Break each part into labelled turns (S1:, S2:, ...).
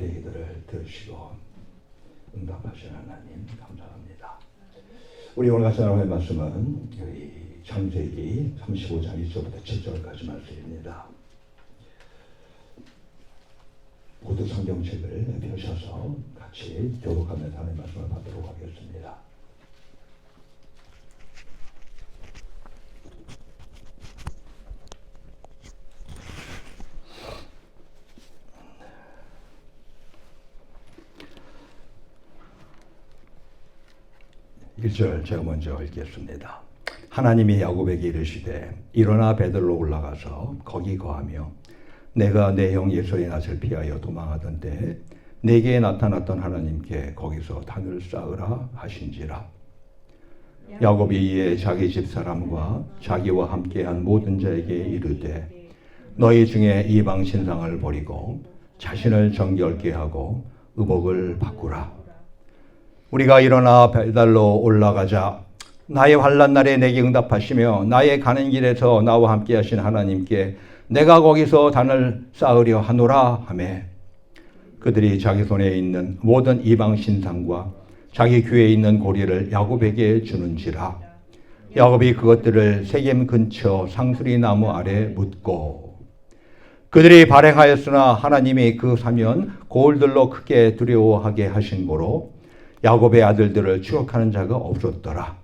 S1: 우리의 기도를 들으시고 응답하시는 하나님 감사합니다. 우리 오늘 같이 나눌 말씀은 우리 창세기 35장 1절부터 7절까지 말씀입니다. 모두 성경책을 펴셔서 같이 교독하면서 하나님의 말씀을 받도록 하겠습니다. (1절) 제가 먼저 읽겠습니다. 하나님이 야곱에게 이르시되 일어나 베들로 올라가서 거기 거하며 내가 내 형 예수의 낯을 피하여 도망하던 때에 내게 나타났던 하나님께 거기서 단을 쌓으라 하신지라. 야곱이 이에 자기 집사람과 자기와 함께한 모든 자에게 이르되 너희 중에 이방 신상을 버리고 자신을 정결케 하고 의복을 바꾸라. 우리가 일어나 베들로 올라가자. 나의 환난 날에 내게 응답하시며 나의 가는 길에서 나와 함께 하신 하나님께 내가 거기서 단을 쌓으려 하노라 하매 그들이 자기 손에 있는 모든 이방 신상과 자기 귀에 있는 고리를 야곱에게 주는지라. 야곱이 그것들을 세겜 근처 상수리 나무 아래 묻고 그들이 발행하였으나 하나님이 그 사면 고을들로 크게 두려워하게 하신 고로 야곱의 아들들을 추억하는 자가 없었더라.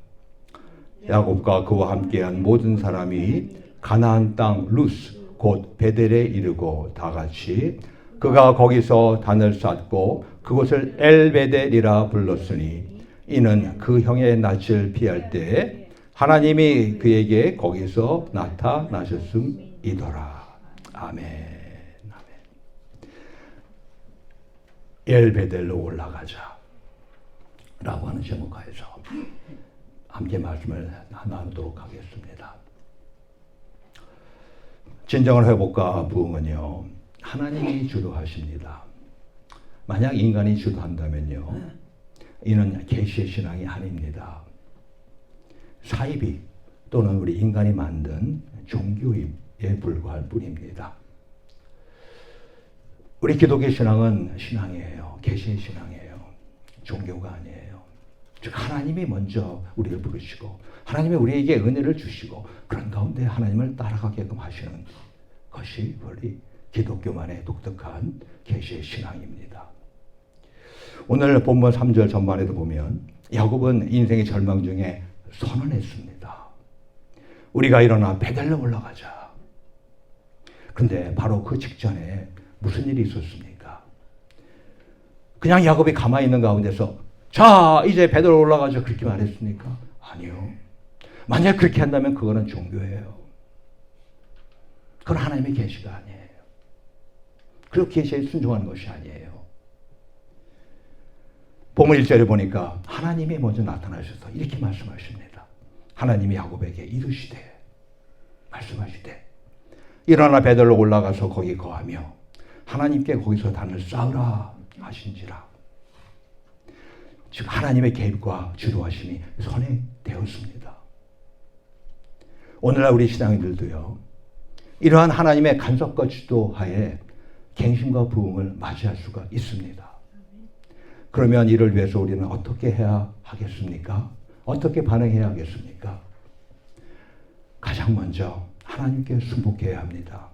S1: 야곱과 그와 함께한 모든 사람이 가나안 땅 루스 곧 베델에 이르고 다같이 그가 거기서 단을 쌓고 그곳을 엘베델이라 불렀으니 이는 그 형의 낯을 피할 때에 하나님이 그에게 거기서 나타나셨음이더라. 아멘. 엘베델로 올라가자 라고 하는 제목하에서 함께 말씀을 나누도록 하겠습니다. 진정한 회복과 부흥은요, 하나님이 주도하십니다. 만약 인간이 주도한다면요, 이는 계시의 신앙이 아닙니다. 사이비 또는 우리 인간이 만든 종교에 불과할 뿐입니다. 우리 기독교 신앙은 신앙이에요. 계시의 신앙이에요. 종교가 아니에요. 즉 하나님이 먼저 우리를 부르시고 하나님이 우리에게 은혜를 주시고 그런 가운데 하나님을 따라가게끔 하시는 것이 우리 기독교만의 독특한 계시의 신앙입니다. 오늘 본문 3절 전반에도 보면 야곱은 인생의 절망 중에 선언했습니다. 우리가 일어나 베델로 올라가자. 근데 바로 그 직전에 무슨 일이 있었습니까? 그냥 야곱이 가만히 있는 가운데서 자 이제 베델로 올라가자 그렇게 말했습니까? 아니요. 만약 그렇게 한다면 그거는 종교예요. 그건 하나님의 계시가 아니에요. 그리고 계시에 순종하는 것이 아니에요. 본문 1절에 보니까 하나님이 먼저 나타나셔서 이렇게 말씀하십니다. 하나님이 야곱에게 이르시되 말씀하시되 일어나 베델로 올라가서 거기 거하며 하나님께 거기서 단을 쌓으라 하신지라. 즉 하나님의 개입과 주도하심이 선행되었습니다. 오늘날 우리 신앙인들도요, 이러한 하나님의 간섭과 주도하에 갱신과 부흥을 맞이할 수가 있습니다. 그러면 이를 위해서 우리는 어떻게 해야 하겠습니까? 어떻게 반응해야 하겠습니까? 가장 먼저 하나님께 순복해야 합니다.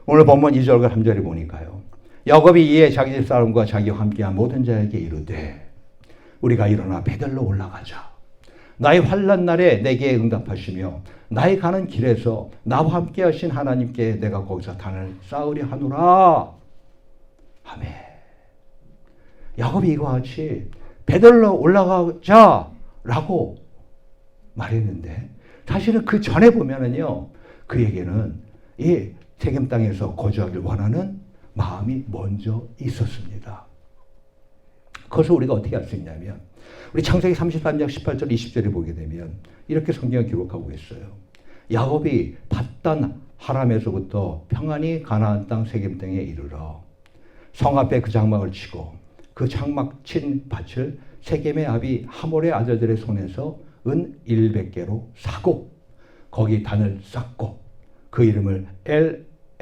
S1: 오늘 본문 2절과 3절에 보니까요, 야곱이 이에 자기 집사람과 자기와 함께한 모든 자에게 이르되 우리가 일어나 베델로 올라가자. 나의 환난 날에 내게 응답하시며 나의 가는 길에서 나와 함께 하신 하나님께 내가 거기서 단을 쌓으려 하노라 하매 야곱이 이와 같이 베델로 올라가자 라고 말했는데 사실은 그 전에 보면은요, 그에게는 이 세겜 땅에서 거주하길 원하는 마음이 먼저 있었습니다. 그것을 우리가 어떻게 알 수 있냐면 우리 창세기 33장 18절 20절에 보게 되면 이렇게 성경을 기록하고 있어요. 야곱이 밧단 하람에서부터 평안히 가나안 땅 세겜 땅에 이르러 성 앞에 그 장막을 치고 그 장막 친 밭을 세겜의 아비 하몰의 아들들의 손에서 은 100개로 사고 거기 단을 쌓고 그 이름을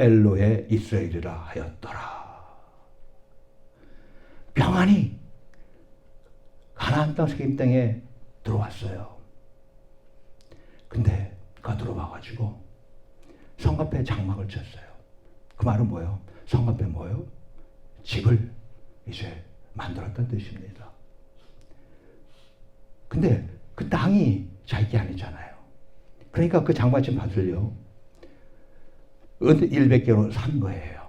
S1: 엘로에 이스라엘이라 하였더라. 평안히 가나안 땅 세겜 땅에 들어왔어요. 근데 그가 들어와가지고 성 앞에 장막을 쳤어요. 그 말은 뭐예요? 성 앞에 뭐예요? 집을 이제 만들었다는 뜻입니다. 근데 그 땅이 자기 아니잖아요. 그러니까 그 장막집 밭을요, 은 100개로 산 거예요.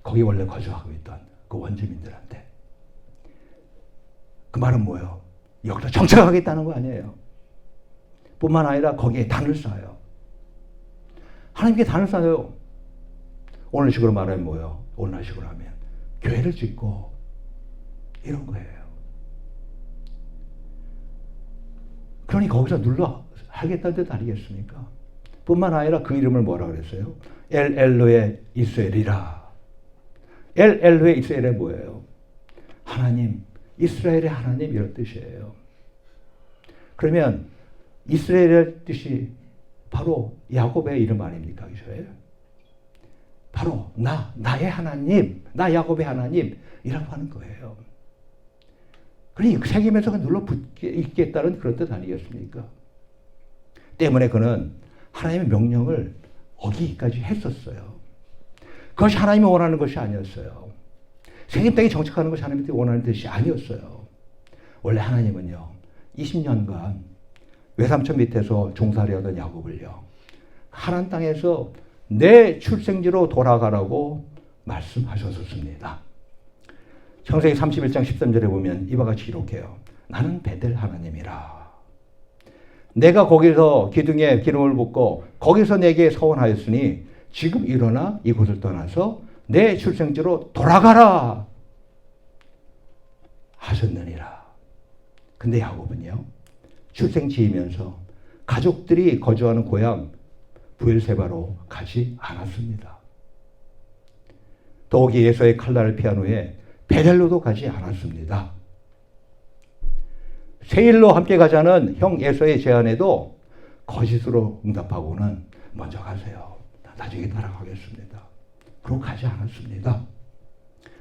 S1: 거기 원래 거주하고 있던 그 원주민들한테. 그 말은 뭐예요? 여기서 정착하겠다는 거 아니에요. 뿐만 아니라 거기에 단을 쌓아요. 하나님께 단을 쌓아요. 오늘식으로 말하면 뭐예요? 오늘식으로 하면 교회를 짓고 이런 거예요. 그러니 거기서 눌러 하겠다는 뜻 아니겠습니까? 뿐만 아니라 그 이름을 뭐라 그랬어요? 엘 엘로에 이스라엘이라. 엘 엘로에 이스라엘이 뭐예요? 하나님, 이스라엘의 하나님 이런 뜻이에요. 그러면 이스라엘의 뜻이 바로 야곱의 이름 아닙니까? 이스라엘? 바로 나의 하나님, 나 야곱의 하나님 이라고 하는 거예요. 그러니 세겜에서 눌러 붙겠다는 그런 뜻 아니겠습니까? 때문에 그는 하나님의 명령을 어기기까지 했었어요. 그것이 하나님이 원하는 것이 아니었어요. 세겜 땅에 정착하는 것이 하나님이 원하는 뜻이 아니었어요. 원래 하나님은요, 20년간 외삼촌 밑에서 종살이 하던 야곱을요, 하나님 땅에서 내 출생지로 돌아가라고 말씀하셨었습니다. 창세기 31장 13절에 보면 이와 같이 기록해요. 나는 베델 하나님이라. 내가 거기서 기둥에 기름을 붓고 거기서 내게 서원하였으니 지금 일어나 이곳을 떠나서 내 출생지로 돌아가라 하셨느니라. 근데 야곱은요, 출생지이면서 가족들이 거주하는 고향 부엘세바로 가지 않았습니다. 더욱이 에서의 칼날을 피한 후에 베델로도 가지 않았습니다. 세일로 함께 가자는 형 에서의 제안에도 거짓으로 응답하고는 먼저 가세요, 나중에 따라가겠습니다, 그러고 가지 않았습니다.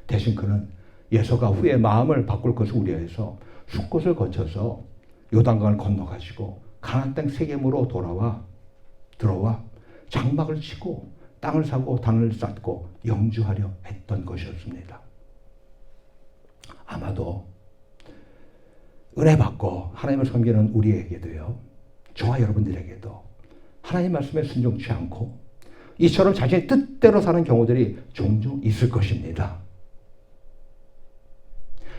S1: 대신 그는 에서가 후에 마음을 바꿀 것을 우려해서 숫곳을 거쳐서 요단강을 건너가지고 가나안 땅 세겜으로 들어와 장막을 치고 땅을 사고 단을 쌓고 영주하려 했던 것이었습니다. 아마도 은혜 받고 하나님을 섬기는 우리에게도요, 저와 여러분들에게도 하나님 말씀에 순종치 않고 이처럼 자신의 뜻대로 사는 경우들이 종종 있을 것입니다.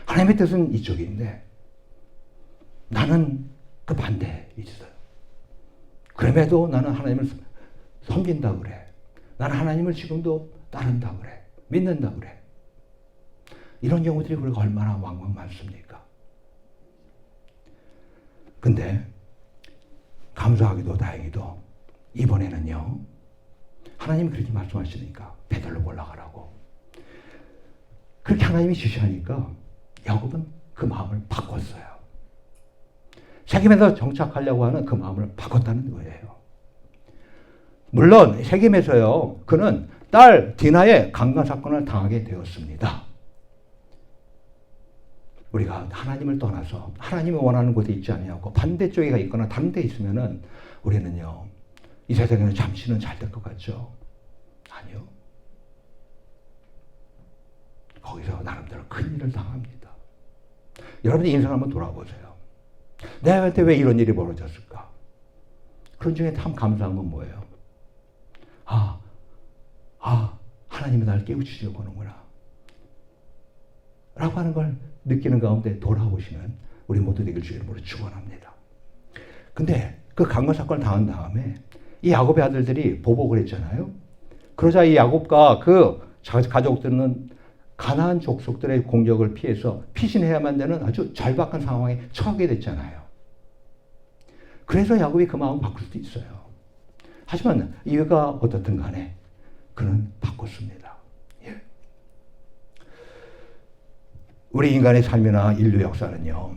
S1: 하나님의 뜻은 이쪽인데 나는 그 반대에 있어요. 그럼에도 나는 하나님을 섬긴다 그래. 나는 하나님을 지금도 따른다 그래. 믿는다 그래. 이런 경우들이 우리가 얼마나 왕왕 많습니까? 근데 감사하게도 다행히도 이번에는요, 하나님이 그렇게 말씀하시니까 베델로 올라가라고 그렇게 하나님이 지시하니까 야곱은 그 마음을 바꿨어요. 세겜에서 정착하려고 하는 그 마음을 바꿨다는 거예요. 물론 세겜에서요, 그는 딸 디나의 강간 사건을 당하게 되었습니다. 우리가 하나님을 떠나서 하나님이 원하는 곳에 있지 아니하고 반대쪽에 있거나 다른 데 있으면은 우리는요, 이 세상에는 잠시는 잘 될 것 같죠? 아니요. 거기서 나름대로 큰 일을 당합니다. 여러분의 인생 한번 돌아보세요. 내한테 왜 이런 일이 벌어졌을까? 그런 중에 참 감사한 건 뭐예요? 하나님이 나를 깨우치려고 하는구나 라고 하는 걸 느끼는 가운데 돌아오시는 우리 모두 되길 주의 이름으로 축원합니다. 근데 그 강간 사건을 당한 다음에 이 야곱의 아들들이 보복을 했잖아요. 그러자 이 야곱과 그 가족들은 가나안 족속들의 공격을 피해서 피신해야만 되는 아주 절박한 상황에 처하게 됐잖아요. 그래서 야곱이 그 마음 바꿀 수도 있어요. 하지만 이유가 어떻든 간에 그는 바꿨습니다. 예. 우리 인간의 삶이나 인류 역사는요,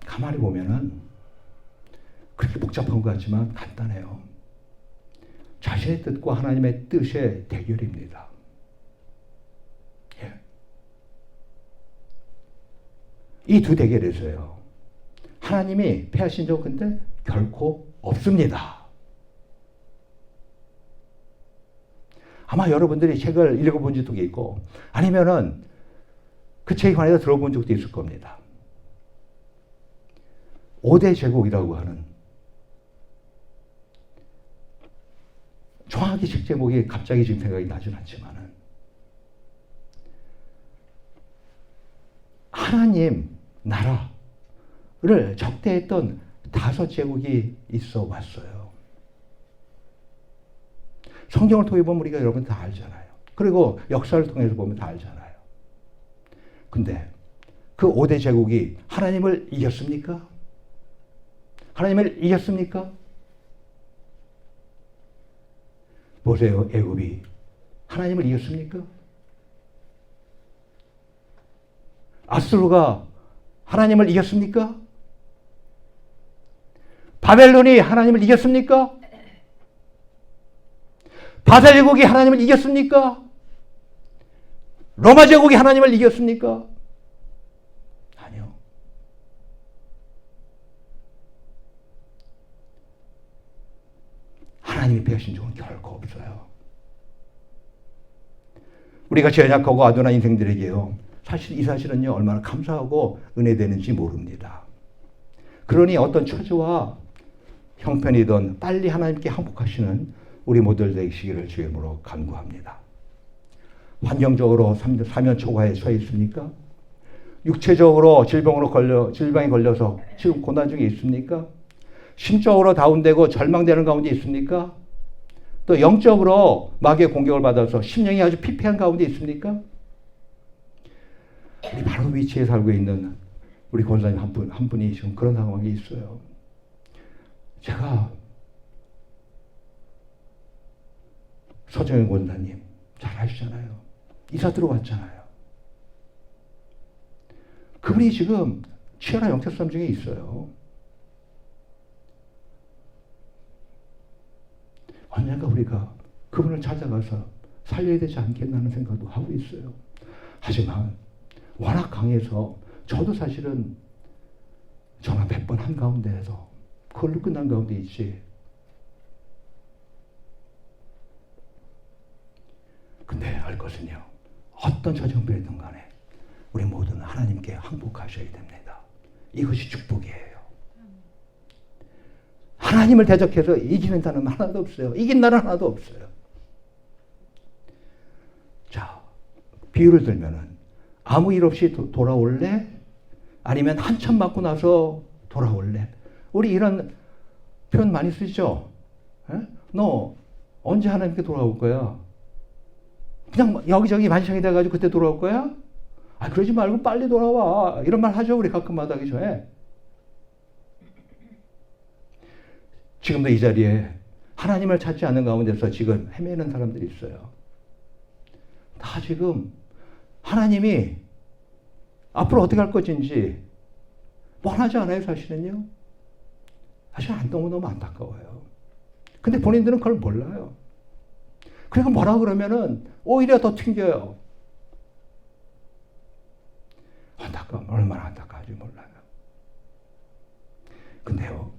S1: 가만히 보면은 그렇게 복잡한 것 같지만 간단해요. 자신의 뜻과 하나님의 뜻의 대결입니다. 예. 이 두 대결에서요. 하나님이 패하신 적 근데 결코 없습니다. 아마 여러분들이 책을 읽어본 적도 있고 아니면은 그 책에 관해서 들어본 적도 있을 겁니다. 5대 제국이라고 하는 정확히 책 제목이 갑자기 지금 생각이 나진 않지만은 하나님 나라를 적대했던 5제국이 있어 왔어요. 성경을 통해 보면 우리가 여러분 다 알잖아요. 그리고 역사를 통해서 보면 다 알잖아요. 근데 그 5대 제국이 하나님을 이겼습니까? 하나님을 이겼습니까? 보세요. 애굽이 하나님을 이겼습니까? 아수르가 하나님을 이겼습니까? 바벨론이 하나님을 이겼습니까? 바사 제국이 하나님을 이겼습니까? 로마 제국이 하나님을 이겼습니까? 아니요. 하나님이 패하신 적은 결코 없어요. 우리가 연약하고 아둔한 인생들에게요. 사실 이 사실은요. 얼마나 감사하고 은혜되는지 모릅니다. 그러니 어떤 처지와 형편이든 빨리 하나님께 항복하시는 우리 모두들 되시기를 주의 이름으로 간구합니다. 환경적으로 사면 초과에 처해 있습니까? 육체적으로 질병에 걸려서 지금 고난 중에 있습니까? 심적으로 다운되고 절망되는 가운데 있습니까? 또 영적으로 마귀의 공격을 받아서 심령이 아주 피폐한 가운데 있습니까? 우리 바로 위치에 살고 있는 우리 권사님 한 분이 지금 그런 상황이 있어요. 제가 서정현 권사님 잘 아시잖아요. 이사 들어왔잖아요. 그분이 지금 치열한 영적싸움 중에 있어요. 언젠가 우리가 그분을 찾아가서 살려야 되지 않겠나 하는 생각도 하고 있어요. 하지만 워낙 강해서 저도 사실은 전화 100번 한 가운데에서 그걸로 끝난 가운데 있지. 근데 알 것은요. 어떤 저정표이든 간에 우리 모두는 하나님께 항복하셔야 됩니다. 이것이 축복이에요. 하나님을 대적해서 이기는 자는 하나도 없어요. 이긴 나는 하나도 없어요. 자, 비유를 들면은 아무 일 없이 돌아올래? 아니면 한참 맞고 나서 돌아올래? 우리 이런 표현 많이 쓰죠? 에? 너 언제 하나님께 돌아올 거야? 그냥 여기저기 만성이 돼가지고 그때 돌아올 거야? 아, 그러지 말고 빨리 돌아와. 이런 말 하죠. 우리 가끔마다 하기 전에. 지금도 이 자리에 하나님을 찾지 않는 가운데서 지금 헤매는 사람들이 있어요. 다 지금 하나님이 앞으로 어떻게 할 것인지 뻔하지 않아요, 사실은요? 사실 너무너무 안타까워요. 근데 본인들은 그걸 몰라요. 그리고 뭐라 그러면은 오히려 더 튕겨요. 얼마나 안타까운지 몰라요. 근데요,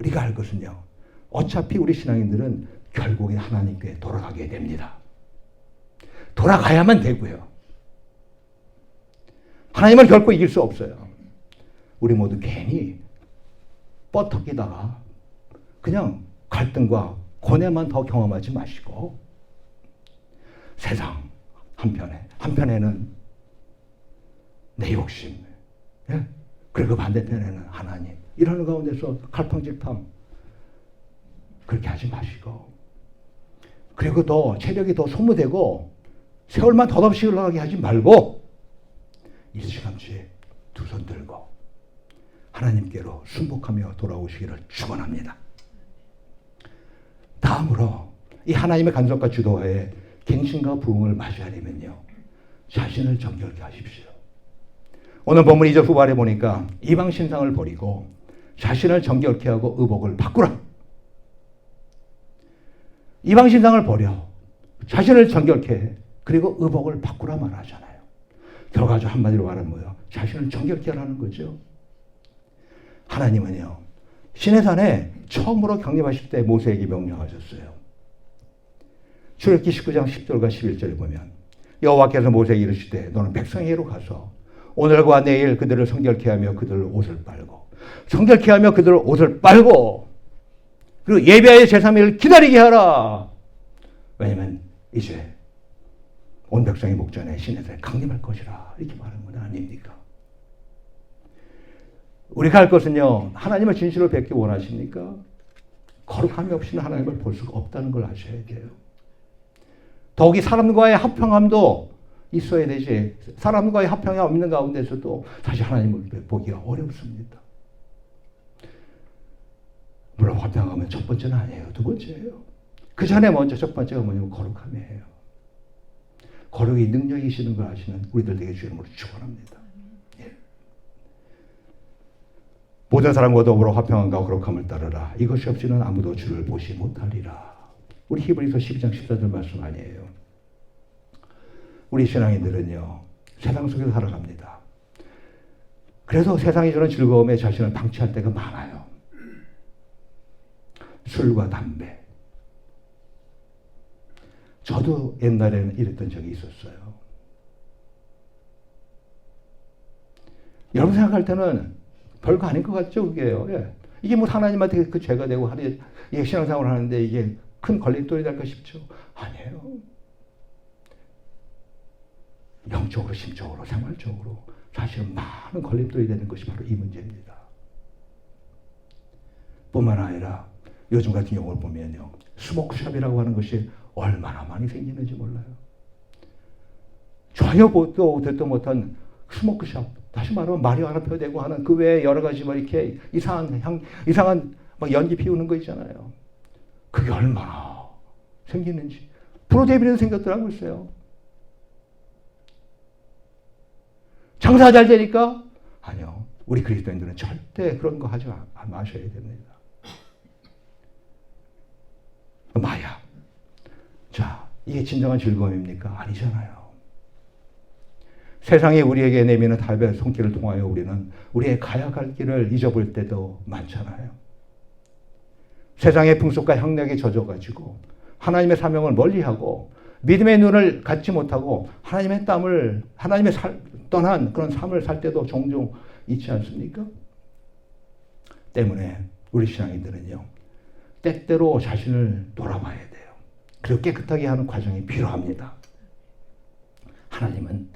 S1: 우리가 알 것은요, 어차피 우리 신앙인들은 결국에 하나님께 돌아가게 됩니다. 돌아가야만 되고요. 하나님을 결코 이길 수 없어요. 우리 모두 괜히 뻗어기다가 그냥 갈등과 고뇌만 더 경험하지 마시고 세상 한편에는 내 욕심, 예? 그리고 반대편에는 하나님, 이러는 가운데서 갈팡질팡 그렇게 하지 마시고, 그리고 더 체력이 더 소모되고 세월만 덧없이 흘러가게 하지 말고 일찌감치 두 손 들고 하나님께로 순복하며 돌아오시기를 축원합니다. 다음으로 이 하나님의 간섭과 주도하에 갱신과 부흥을 맞이하려면요, 자신을 정결케 하십시오. 오늘 본문 2절 후반에 보니까 이방 신상을 버리고 자신을 정결케 하고 의복을 바꾸라. 이방 신상을 버려 자신을 정결케 해, 그리고 의복을 바꾸라 말하잖아요. 결과적으로 한마디로 말하면 뭐예요? 자신을 정결케 하라는 거죠. 하나님은요, 시내산에 처음으로 강림하실 때 모세에게 명령하셨어요. 출애굽기 19장 10절과 11절에 보면 여호와께서 모세에게 이르시되 너는 백성에게로 가서 오늘과 내일 그들을 성결케 하며 그들 옷을 빨고 성결케 하며 그들 옷을 빨고 그리고 예배의 제3일을 기다리게 하라. 왜냐면 이제 온 백성의 목전에 시내산에 강림할 것이라 이렇게 말하는 건 아닙니까? 우리가 할 것은요, 하나님을 진실로 뵙기 원하십니까? 거룩함이 없이는 하나님을 볼 수가 없다는 걸 아셔야 돼요. 더욱이 사람과의 합평함도 있어야 되지. 사람과의 합평이 없는 가운데서도 사실 하나님을 보기가 어렵습니다. 물론 합평하면 첫 번째는 아니에요. 두 번째예요. 그 전에 먼저 첫 번째가 뭐냐면 거룩함이에요. 거룩이 능력이시는 걸 아시는 우리들 되게 주님으로 축원합니다. 예. 모든 사람과 더불어 화평함과 거룩함을 따르라. 이것이 없이는 아무도 주를 보시 못하리라. 우리 히브리서 12장 14절 말씀 아니에요. 우리 신앙인들은요, 세상 속에서 살아갑니다. 그래서 세상이 주는 즐거움에 자신을 방치할 때가 많아요. 술과 담배. 저도 옛날에는 이랬던 적이 있었어요. 여러분 생각할 때는 별거 아닌 것 같죠, 그게요. 예. 이게 뭐 하나님한테 그 죄가 되고 이게 신앙생활을 하는데 이게 큰 걸림돌이 될까 싶죠. 아니에요. 영적으로, 심적으로, 생활적으로 사실은 많은 걸림돌이 되는 것이 바로 이 문제입니다. 뿐만 아니라 요즘 같은 경우를 보면요, 스모크숍이라고 하는 것이 얼마나 많이 생기는지 몰라요. 전혀 보도 듣도 못한 스모크숍, 다시 말하면 마리화나 펴대고 하는 그 외에 여러 가지 뭐 이렇게 이상한 막 연기 피우는 거 있잖아요. 그게 얼마나 생기는지. 프로데비는 생겼더라고요, 있어요. 장사 잘 되니까? 아니요. 우리 그리스도인들은 절대 그런 거 하지 마셔야 됩니다. 마약. 자, 이게 진정한 즐거움입니까? 아니잖아요. 세상이 우리에게 내미는 달별 손길을 통하여 우리는 우리의 가야 갈 길을 잊어볼 때도 많잖아요. 세상의 풍속과 향락에 젖어가지고 하나님의 사명을 멀리하고 믿음의 눈을 갖지 못하고 하나님의 떠난 그런 삶을 살 때도 종종 있지 않습니까? 때문에 우리 신앙인들은요, 때때로 자신을 돌아봐야 돼요. 그리고 깨끗하게 하는 과정이 필요합니다. 하나님은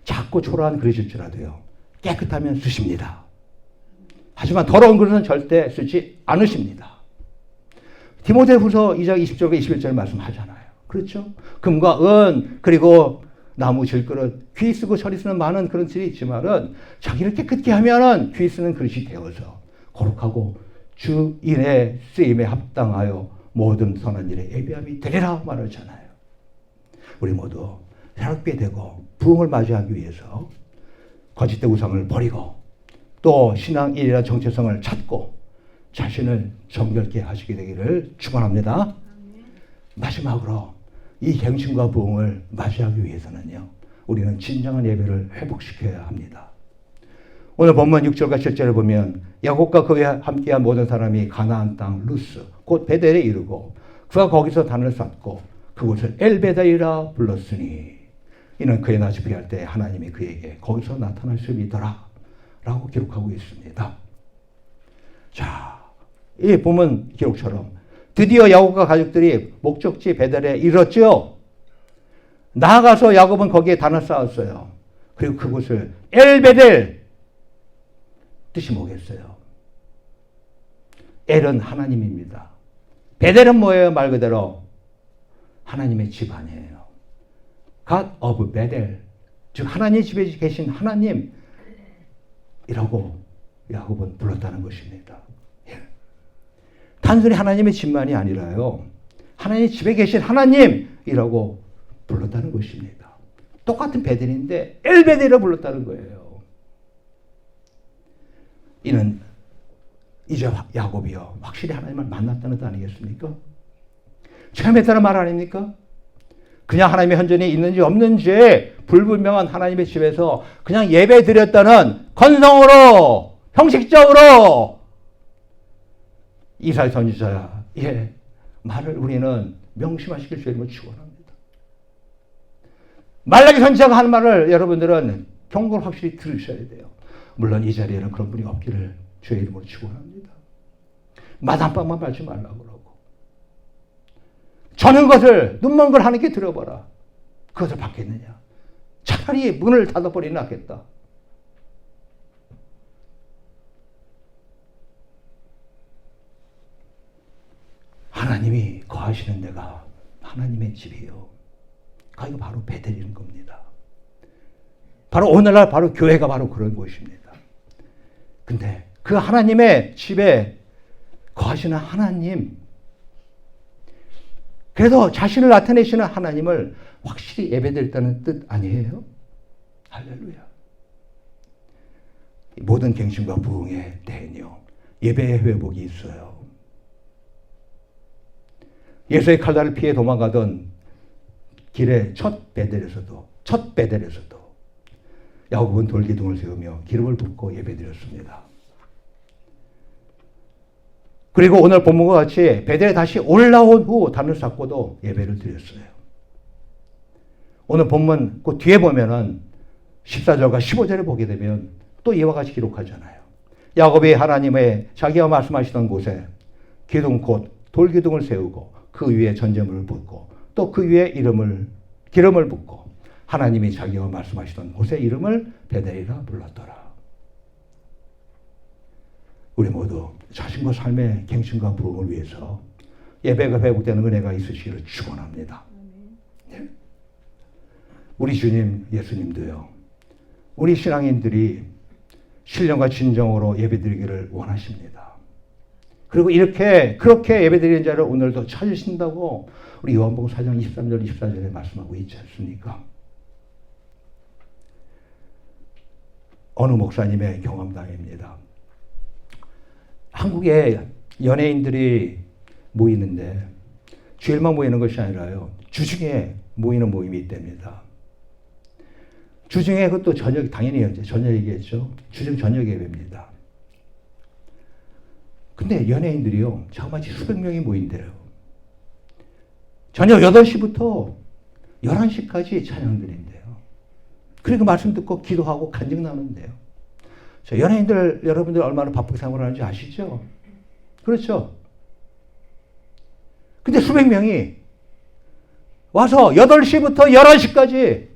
S1: 작고 초라한 그릇일지라도요, 깨끗하면 쓰십니다. 하지만 더러운 그릇은 절대 쓰지 않으십니다. 디모데후서 2장 20절과 21절 말씀하잖아요. 그렇죠? 금과 은 그리고 나무 질그릇, 귀 쓰고 처리 쓰는 많은 그릇들이 있지만은 자기를 깨끗게 하면은 귀 쓰는 그릇이 되어서 거룩하고 주인의 쓰임에 합당하여 모든 선한 일에 예비함이 되리라 말하잖아요. 우리 모두 새롭게 되고 부흥을 맞이하기 위해서 거짓된 우상을 버리고 또 신앙인이라는 정체성을 찾고 자신을 정결케 하시게 되기를 축원합니다. 마지막으로 이 갱신과 부흥을 맞이하기 위해서는요, 우리는 진정한 예배를 회복시켜야 합니다. 오늘 본문 6절과 7절을 보면 야곱과 그와 함께한 모든 사람이 가나안 땅 루스 곧 베델에 이르고 그가 거기서 단을 쌓고 그곳을 엘베델이라 불렀으니 이는 그의 낮이 피할 때 하나님이 그에게 거기서 나타나심이더라 라고 기록하고 있습니다. 자, 이 본문 기록처럼 드디어 야곱과 가족들이 목적지 베델에 이르렀죠. 나아가서 야곱은 거기에 단을 쌓았어요. 그리고 그곳을 엘베델, 뜻이 뭐겠어요? 엘은 하나님입니다. 베델은 뭐예요? 말 그대로 하나님의 집안이에요. God of Bethel, 즉 하나님의 집에 계신 하나님이라고 야곱은 불렀다는 것입니다. 예. 단순히 하나님의 집만이 아니라요, 하나님의 집에 계신 하나님이라고 불렀다는 것입니다. 똑같은 베델인데 엘베델이라고 불렀다는 거예요. 이는 이제 야곱이요, 확실히 하나님을 만났다는 뜻 아니겠습니까? 처음 했다는 말 아닙니까? 그냥 하나님의 현존이 있는지 없는지 불분명한 하나님의 집에서 그냥 예배 드렸다는 건성으로, 형식적으로 이사야 선지자의 말을 우리는 명심하시길 주님을 축원합니다. 말라기 선지자가 하는 말을 여러분들은 경고를 확실히 들으셔야 돼요. 물론 이 자리에는 그런 분이 없기를 주의 이름으로 축원합니다. 마담방만 밟지 말라고 그러고, 저는 것을 눈먼 걸 하나님께 들어봐라. 그것을 받겠느냐? 차라리 문을 닫아버리는 낫겠다. 하나님이 거하시는 데가 하나님의 집이에요. 거기가 바로 베델인 겁니다. 바로 오늘날 바로 교회가 바로 그런 곳입니다. 근데 그 하나님의 집에 거하시는 하나님, 그래서 자신을 나타내시는 하나님을 확실히 예배드렸다는 뜻 아니에요? 할렐루야. 모든 갱신과 부흥의 대행요, 예배의 회복이 있어요. 예수의 칼날을 피해 도망가던 길의 첫 베델에서도 야곱은 돌기둥을 세우며 기름을 붓고 예배드렸습니다. 그리고 오늘 본문과 같이 베델에 다시 올라온 후 단을 쌓고도 예배를 드렸어요. 오늘 본문 그 뒤에 보면은 14절과 15절에 보게 되면 또 이와 같이 기록하잖아요. 야곱이 하나님의 자기가 말씀하시던 곳에 기둥 곧 돌기둥을 세우고 그 위에 전제물을 붓고 또 그 위에 기름을 붓고 하나님이 자기가 말씀하시던 곳의 이름을 베델이라 불렀더라. 우리 모두 자신과 삶의 갱신과 부흥을 위해서 예배가 회복되는 은혜가 있으시기를 축원합니다. 네. 우리 주님 예수님도요, 우리 신앙인들이 신령과 진정으로 예배드리기를 원하십니다. 그리고 그렇게 예배드리는 자를 오늘도 찾으신다고 우리 요한복음 4장 23절 24절에 말씀하고 있지 않습니까? 어느 목사님의 경험담입니다. 한국에 연예인들이 모이는데 주일만 모이는 것이 아니라요, 주중에 모이는 모임이 있답니다. 주중에 그것도 저녁, 당연히 저녁이겠죠. 주중 저녁 예배입니다. 근데 연예인들이요, 자그마치 수백 명이 모인대요. 저녁 8시부터 11시까지 찬양 드린대요. 그리고 말씀 듣고 기도하고 간증 나누는데요. 연예인들, 여러분들 얼마나 바쁘게 생활하는지 아시죠? 그렇죠? 근데 수백 명이 와서 8시부터 11시까지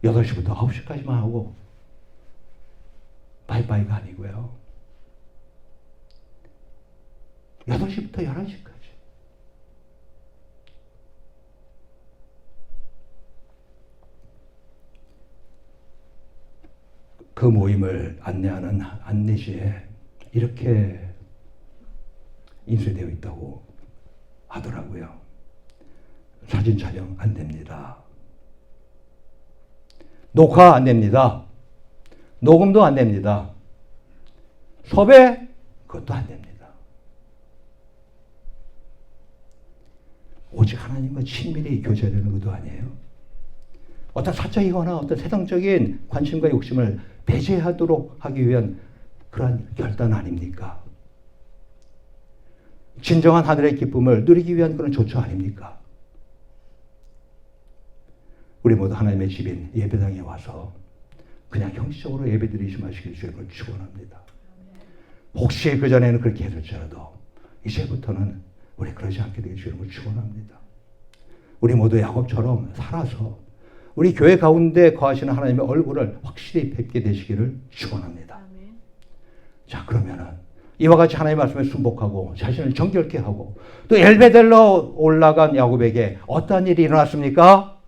S1: (8시부터 9시까지만) 하고 바이바이가 아니고요, 8시부터 11시까지. 그 모임을 안내하는 안내지에 이렇게 인쇄되어 있다고 하더라고요. 사진 촬영 안 됩니다. 녹화 안 됩니다. 녹음도 안 됩니다. 섭외 그것도 안 됩니다. 오직 하나님과 친밀히 교제하려는 것도 아니에요. 어떤 사적이거나 어떤 세상적인 관심과 욕심을 배제하도록 하기 위한 그러한 결단 아닙니까? 진정한 하늘의 기쁨을 누리기 위한 그런 조처 아닙니까? 우리 모두 하나님의 집인 예배당에 와서 그냥 형식적으로 예배드리지 마시길 주님을 축원합니다. 혹시 그전에는 그렇게 해줬더라도 이제부터는 우리 그러지 않게 되길 주님을 축원합니다. 우리 모두 야곱처럼 살아서 우리 교회 가운데 거하시는 하나님의 얼굴을 확실히 뵙게 되시기를 축원합니다. 자, 그러면은 이와 같이 하나님의 말씀에 순복하고 자신을 정결케 하고 또 엘베델로 올라간 야곱에게 어떤 일이 일어났습니까?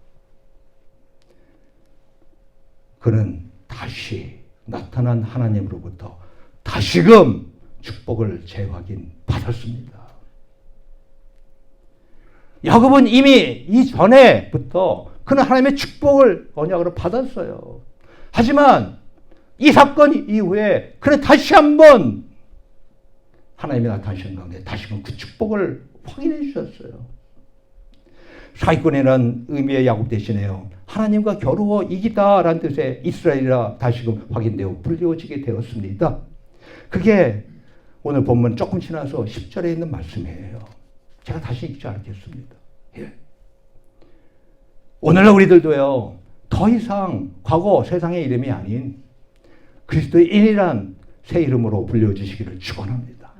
S1: 그는 다시 나타난 하나님으로부터 다시금 축복을 재확인 받았습니다. 야곱은 이미 이전에부터 그는 하나님의 축복을 언약으로 받았어요. 하지만 이 사건 이후에 그는 다시 한번 하나님이 나타나시는 가운데 다시금 그 축복을 확인해 주셨어요. 사기꾼이라는 의미의 야곱 대신에요, 하나님과 겨루어 이기다라는 뜻의 이스라엘이라 다시금 확인되어 불리워지게 되었습니다. 그게 오늘 본문 조금 지나서 10절에 있는 말씀이에요. 제가 다시 읽지 않겠습니다. 예. 오늘날 우리들도요, 더 이상 과거 세상의 이름이 아닌 그리스도의 인이란 새 이름으로 불려주시기를 축원합니다.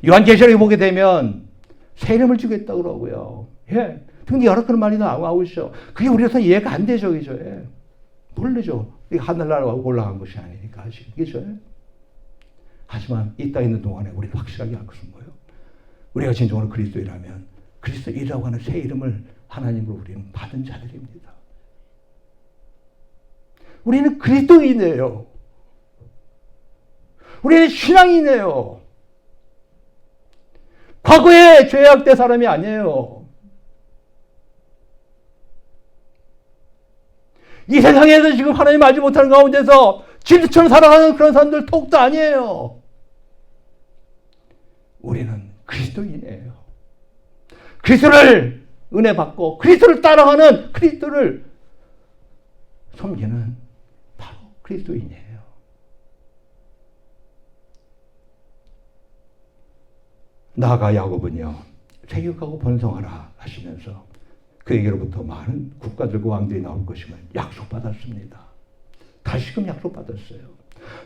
S1: 요한계시록에 보게 되면 새 이름을 주겠다고 그러고요. 예. 근데 여러 그런 말이 나오고 있어. 그게 우리로서는 이해가 안 되죠, 그죠? 예. 모르죠. 이게 하늘나라로 올라간 것이 아니니까, 아직. 그죠? 하지만 이 땅에 있는 동안에 우리는 확실하게 알 것은 뭐예요? 우리가 진정으로 그리스도이라면 그리스도이라고 하는 새 이름을 하나님으로 우리는 받은 자들입니다. 우리는 그리스도인이에요. 우리는 신앙이네요. 과거에 죄악된 사람이 아니에요. 이 세상에서 지금 하나님 알지 못하는 가운데서 진리처럼 살아가는 그런 사람들 더욱도 아니에요. 우리는 그리스도인이에요. 그리스도를 은혜 받고 그리스도를 따라가는, 그리스도를 섬기는 바로 그리스도인이에요. 나아가 야곱은요, 세격하고 번성하라 하시면서 그에게로부터 많은 국가들과 왕들이 나올 것임을 약속받았습니다. 다시금 약속받았어요.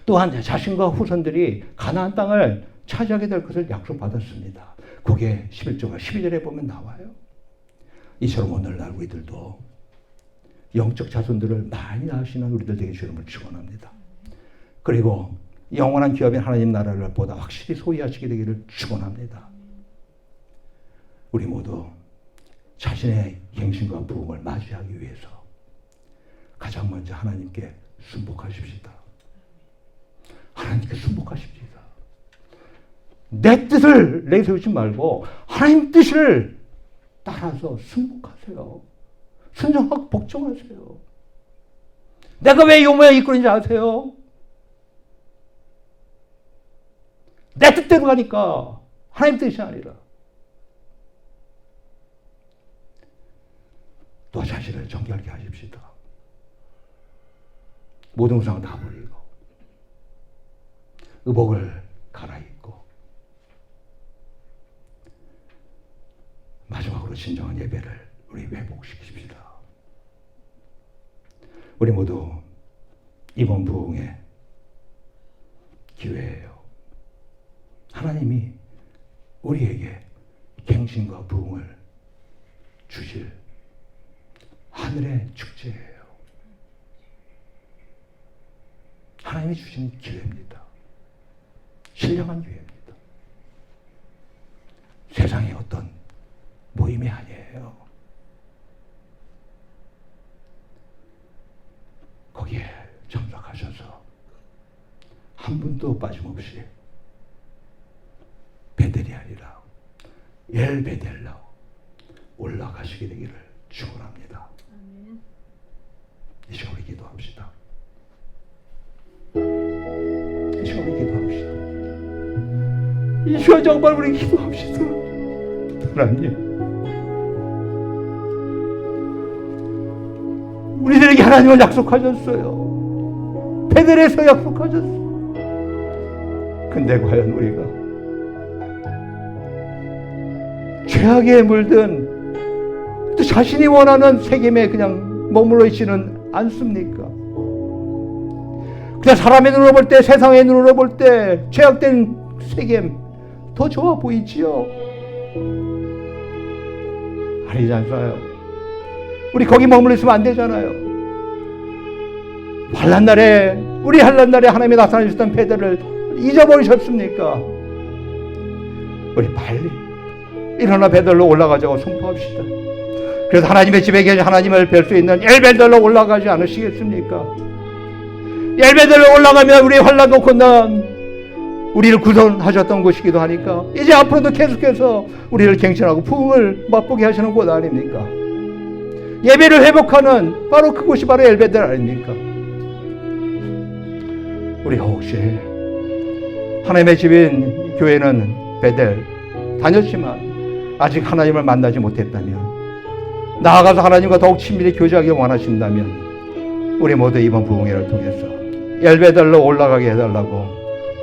S1: 또한 자신과 후손들이 가나안 땅을 차지하게 될 것을 약속받았습니다. 그게 11절과 12절에 보면 나와요. 이처럼 오늘날 우리들도 영적 자손들을 많이 낳으시는 우리들 되게 주님을 축원합니다. 그리고 영원한 기업인 하나님 나라를 보다 확실히 소유하시게 되기를 축원합니다. 우리 모두 자신의 갱신과 부흥을 맞이하기 위해서 가장 먼저 하나님께 순복하십시다. 하나님께 순복하십시다. 내 뜻을 내세우지 말고 하나님 뜻을 따라서 순복하세요. 순종하고 복종하세요. 내가 왜 이 모양에 이끌는지 아세요? 내 뜻대로 가니까 하나님 뜻이 아니라. 또 자신을 정결케 하십시다. 모든 우상을 다 버리고 의복을 갈아입고 마지막으로 진정한 예배를 우리 회복시키십시다. 우리 모두 이번 부흥의 기회예요. 하나님이 우리에게 갱신과 부흥을 주실 하늘의 축제예요. 하나님이 주신 기회입니다. 신령한 기회입니다. 세상의 어떤 모임이 아니에요. 거기에 참석하셔서 한 분도 빠짐없이 베델이 아니라 엘베델로 올라가시게 되기를 축원합니다. 이 시간 우리 기도합시다. 이 시간 우리 기도합시다. 이 시간 정말 우리 기도합시다. 하나님, 우리들에게 하나님을 약속하셨어요. 베델에서 약속하셨어요. 근데 과연 우리가 죄악에 물든 또 자신이 원하는 세겜에 그냥 머물러 있지는 않습니까? 그냥 사람의 눈으로 볼 때, 세상의 눈으로 볼 때 죄악된 세겜 더 좋아 보이지요? 아니지 않아요. 우리 거기 머물러 있으면 안 되잖아요. 환난 날에, 우리 환난 날에 하나님이 나타나셨던 베델을 잊어버리셨습니까? 우리 빨리 일어나 베델로 올라가자고 선포합시다. 그래서 하나님의 집에 계신 하나님을 뵐 수 있는 엘베델로 올라가지 않으시겠습니까? 엘베델로 올라가면 우리의 환난과 고난, 우리를 구원하셨던 곳이기도 하니까 이제 앞으로도 계속해서 우리를 갱신하고 부흥을 맛보게 하시는 곳 아닙니까? 예배를 회복하는 바로 그곳이 바로 엘베델 아닙니까? 우리가 혹시 하나님의 집인 교회는 베델 다녔지만 아직 하나님을 만나지 못했다면, 나아가서 하나님과 더욱 친밀히 교제하기 원하신다면 우리 모두 이번 부흥회를 통해서 엘베델로 올라가게 해달라고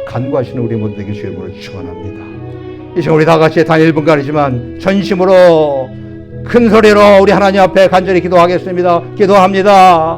S1: 간구하시는 우리 모두에게 주의 이름으로 축원합니다. 이 시간 우리 다 같이 단 1분간이지만 전심으로 큰 소리로 우리 하나님 앞에 간절히 기도하겠습니다. 기도합니다.